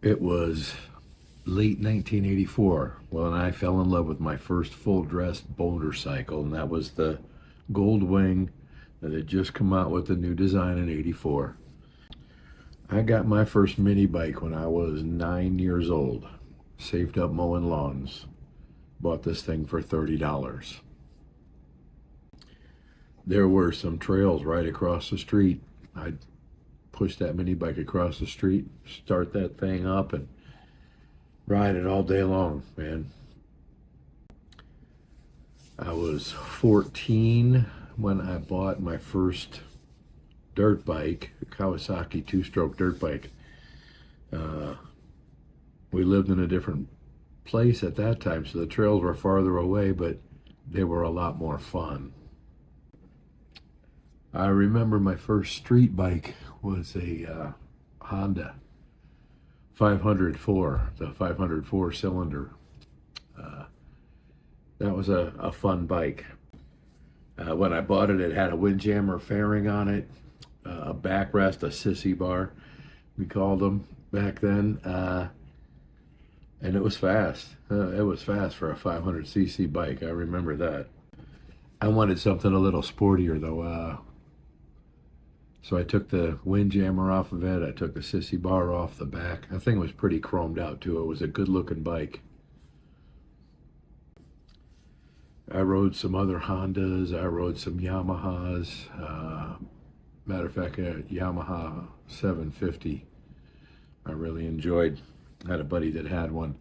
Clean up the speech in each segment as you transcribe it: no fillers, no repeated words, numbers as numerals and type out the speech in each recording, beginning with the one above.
It was late 1984 when I fell in love with my first full-dress motorcycle, and that was the Gold Wing that had just come out with the new design in '84. I got my first mini bike when I was 9 years old. Saved up mowing lawns. Bought this thing for $30. There were some trails right across the street. I'd push that mini bike across the street, start that thing up, and ride it all day long, man. I was 14 when I bought my first dirt bike, a Kawasaki two-stroke dirt bike. We lived in a different place at that time, so the trails were farther away, but they were a lot more fun. I remember my first street bike was a Honda 504, the 504 cylinder. That was a fun bike. When I bought it, it had a windjammer fairing on it, a backrest, a sissy bar, we called them back then, and it was fast. It was fast for a 500cc bike. I remember that. I wanted something a little sportier though, so I took the windjammer off of it. I took the sissy bar off the back. The thing was pretty chromed out too. It was a good-looking bike. I rode some other Hondas. I rode some Yamahas. Matter of fact, a Yamaha 750. I really enjoyed. I had a buddy that had one.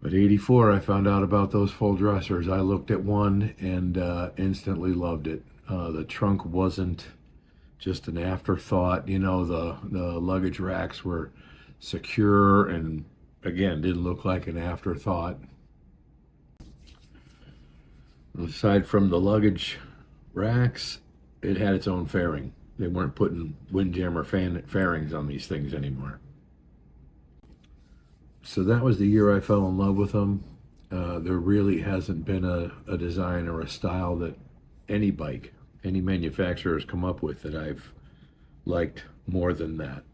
But '84, I found out about those full dressers. I looked at one and instantly loved it. The trunk wasn't just an afterthought. You know, the luggage racks were secure and, again, didn't look like an afterthought. Aside from the luggage racks, it had its own fairing. They weren't putting windjammer fairings on these things anymore. So that was the year I fell in love with them. There really hasn't been a design or a style that any bike, any manufacturer has come up with that I've liked more than that.